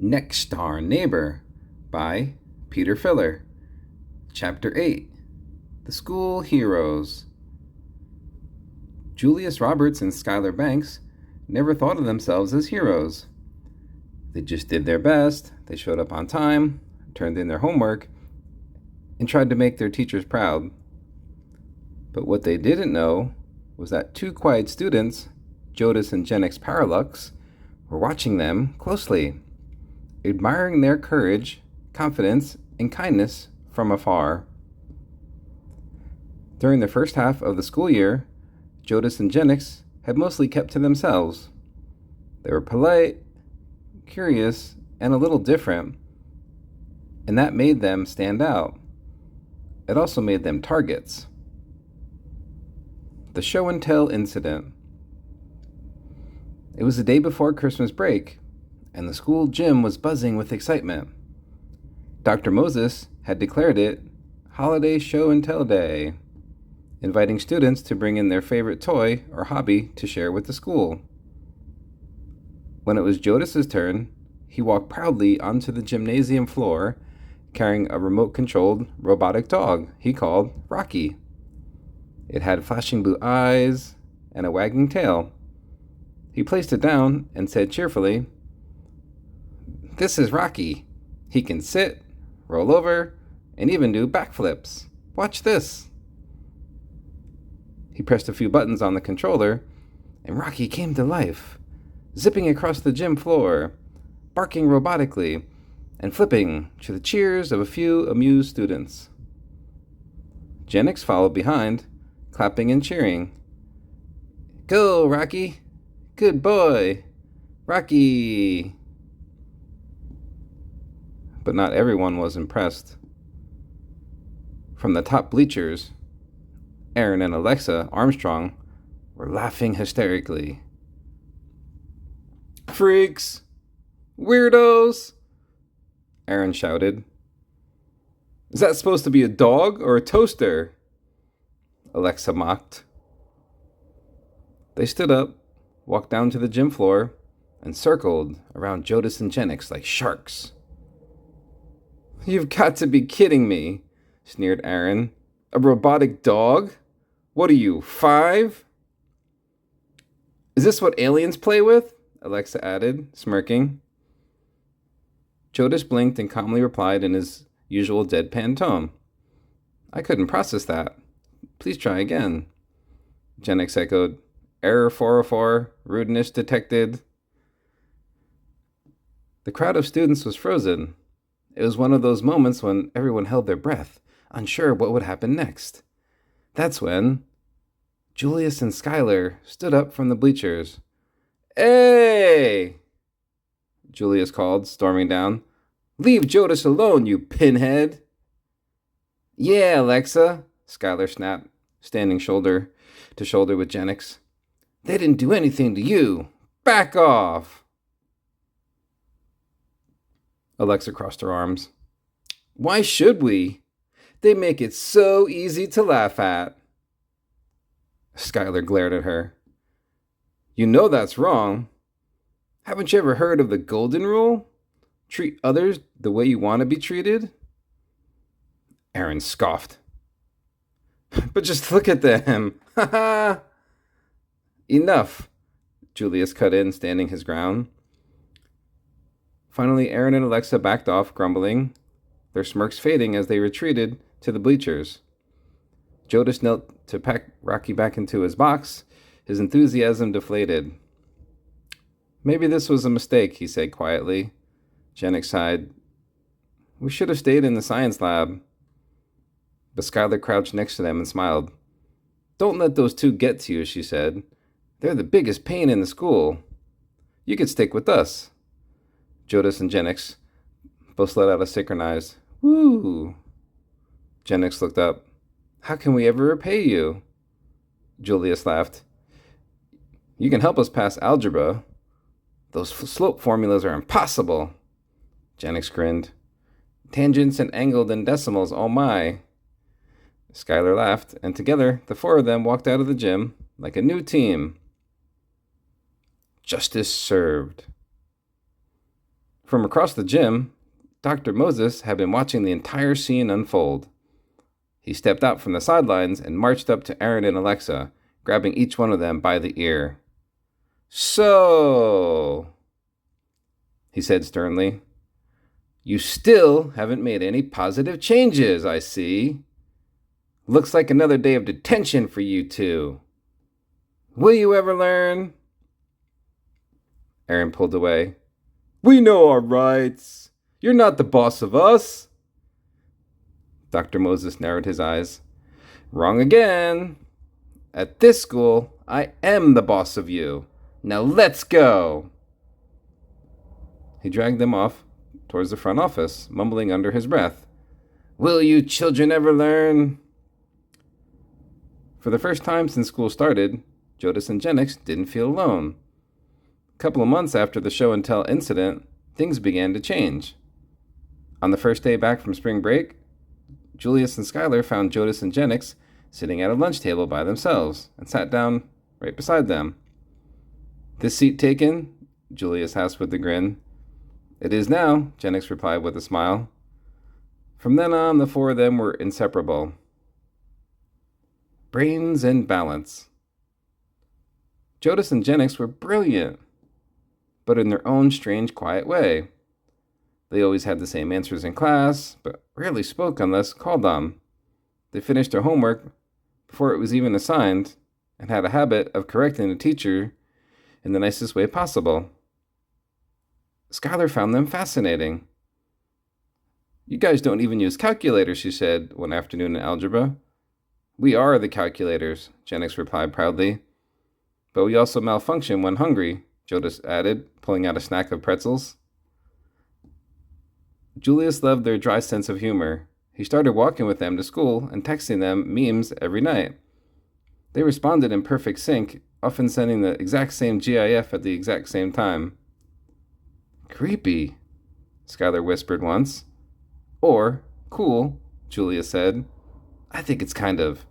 Next Door Neighbor by Peter Filler. Chapter 8 The School Heroes. Julius Roberts and Schuyler Banks never thought of themselves as heroes. They just did their best, they showed up on time, turned in their homework, and tried to make their teachers proud. But what they didn't know was that two quiet students, Jodis and Genix Paralux, were watching them closely, admiring their courage, confidence, and kindness from afar. During the first half of the school year, Jodis and Genix had mostly kept to themselves. They were polite, curious, and a little different, and that made them stand out. It also made them targets. The Show and Tell Incident. It was the day before Christmas break, and the school gym was buzzing with excitement. Dr. Moses had declared it Holiday Show and Tell Day, inviting students to bring in their favorite toy or hobby to share with the school. When it was Jodis's turn, he walked proudly onto the gymnasium floor, carrying a remote-controlled robotic dog he called Rocky. It had flashing blue eyes and a wagging tail. He placed it down and said cheerfully, "This is Rocky. He can sit, roll over, and even do backflips. Watch this." He pressed a few buttons on the controller, and Rocky came to life, zipping across the gym floor, barking robotically, and flipping to the cheers of a few amused students. Genix followed behind, clapping and cheering. "Go, Rocky! Good boy! Rocky!" But not everyone was impressed. From the top bleachers, Aaron and Alexa Armstrong were laughing hysterically. "Freaks! Weirdos!" Aaron shouted. "Is that supposed to be a dog or a toaster?" Alexa mocked. They stood up, walked down to the gym floor, and circled around Jodis and Genix like sharks. "You've got to be kidding me," sneered Aaron. "A robotic dog? What are you, 5? "Is this what aliens play with?" Alexa added, smirking. Jodis blinked and calmly replied in his usual deadpan tone. "I couldn't process that. Please try again." Genix echoed, "Error 404, rudeness detected." The crowd of students was frozen. It was one of those moments when everyone held their breath, unsure what would happen next. That's when Julius and Schuyler stood up from the bleachers. "Hey!" Julius called, storming down. "Leave Jodis alone, you pinhead!" "Yeah, Alexa," Schuyler snapped, standing shoulder to shoulder with Genix. "They didn't do anything to you. Back off!" Alexa crossed her arms. "Why should we? They make it so easy to laugh at." Schuyler glared at her. "You know that's wrong. Haven't you ever heard of the golden rule? Treat others the way you want to be treated?" Aaron scoffed. "But just look at them. Ha ha!" "Enough," Julius cut in, standing his ground. Finally, Aaron and Alexa backed off, grumbling, their smirks fading as they retreated to the bleachers. Jodis knelt to pack Rocky back into his box, his enthusiasm deflated. "Maybe this was a mistake," he said quietly. Genix sighed. "We should have stayed in the science lab." But Schuyler crouched next to them and smiled. "Don't let those two get to you," she said. "They're the biggest pain in the school. You could stick with us." Jodis and Genix both let out a synchronized "woo." Genix looked up. "How can we ever repay you?" Julius laughed. "You can help us pass algebra. Those slope formulas are impossible." Genix grinned. "Tangents and angled and decimals, oh my." Schuyler laughed, and together the four of them walked out of the gym like a new team. Justice served. From across the gym, Dr. Moses had been watching the entire scene unfold. He stepped out from the sidelines and marched up to Aaron and Alexa, grabbing each one of them by the ear. "So," he said sternly, "you still haven't made any positive changes, I see. Looks like another day of detention for you two. Will you ever learn?" Aaron pulled away. "We know our rights. You're not the boss of us." Dr. Moses narrowed his eyes. "Wrong again. At this school, I am the boss of you. Now let's go." He dragged them off towards the front office, mumbling under his breath, "Will you children ever learn?" For the first time since school started, Jodis and Jenix didn't feel alone. A couple of months after the show and tell incident, things began to change. On the first day back from spring break, Julius and Skylar found Jodis and Jenix sitting at a lunch table by themselves and sat down right beside them. "This seat taken?" Julius asked with a grin. "It is now," Jenix replied with a smile. From then on, the four of them were inseparable. Brains and balance. Jodis and Jenix were brilliant, but in their own strange, quiet way. They always had the same answers in class, but rarely spoke unless called on. They finished their homework before it was even assigned and had a habit of correcting the teacher in the nicest way possible. Skylar found them fascinating. "You guys don't even use calculators," she said one afternoon in algebra. "We are the calculators," Jenix replied proudly. "But we also malfunction when hungry," Jodis added, pulling out a snack of pretzels. Julius loved their dry sense of humor. He started walking with them to school and texting them memes every night. They responded in perfect sync, often sending the exact same GIF at the exact same time. "Creepy," Skylar whispered once. "Or cool," Julia said. "I think it's kind of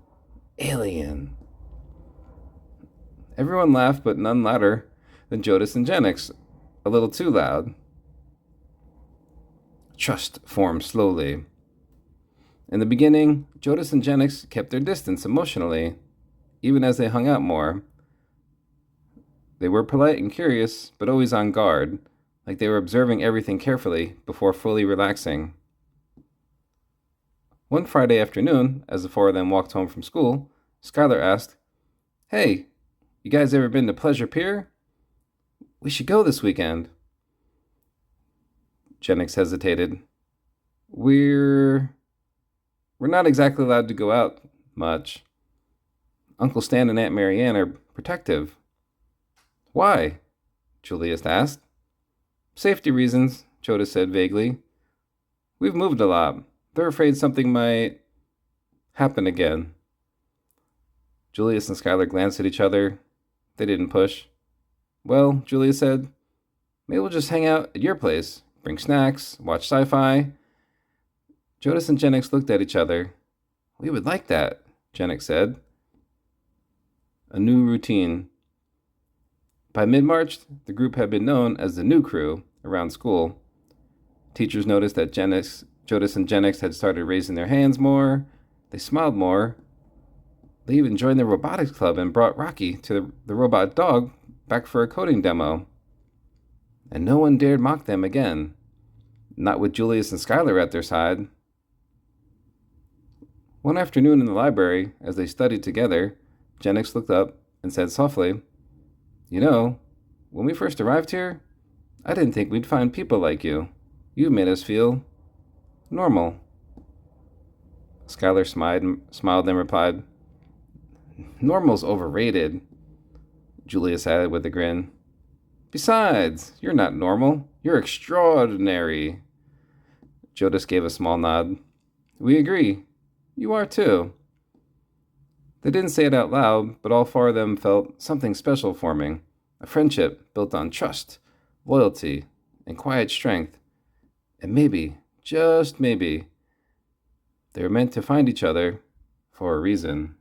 alien." Everyone laughed, but none louder than Jodis and Jenix, a little too loud. Trust formed slowly. In the beginning, Jodis and Jenix kept their distance emotionally, even as they hung out more. They were polite and curious, but always on guard, like they were observing everything carefully before fully relaxing. One Friday afternoon, as the four of them walked home from school, Skylar asked, "Hey, you guys ever been to Pleasure Pier? We should go this weekend." Jenix hesitated. We're not exactly allowed to go out much. Uncle Stan and Aunt Marianne are protective." "Why?" Julius asked. "Safety reasons," Jodis said vaguely. "We've moved a lot. They're afraid something might happen again." Julius and Skylar glanced at each other. They didn't push. "Well," Julia said, "maybe we'll just hang out at your place, bring snacks, watch sci-fi." Jodis and Jenix looked at each other. "We would like that," Jenix said. A new routine. By mid-March, the group had been known as the New Crew around school. Teachers noticed that Jodis and Jenix had started raising their hands more. They smiled more. They even joined the robotics club and brought Rocky to the robot dog back for a coding demo. And no one dared mock them again. Not with Julius and Skylar at their side. One afternoon in the library, as they studied together, Jenix looked up and said softly, "You know, when we first arrived here, I didn't think we'd find people like you. You made us feel normal." Skylar smiled and replied, "Normal's overrated," Julius added with a grin. "Besides, you're not normal. You're extraordinary." Jodis gave a small nod. "We agree. You are too." They didn't say it out loud, but all four of them felt something special forming, a friendship built on trust, loyalty, and quiet strength. And maybe, just maybe, they were meant to find each other for a reason.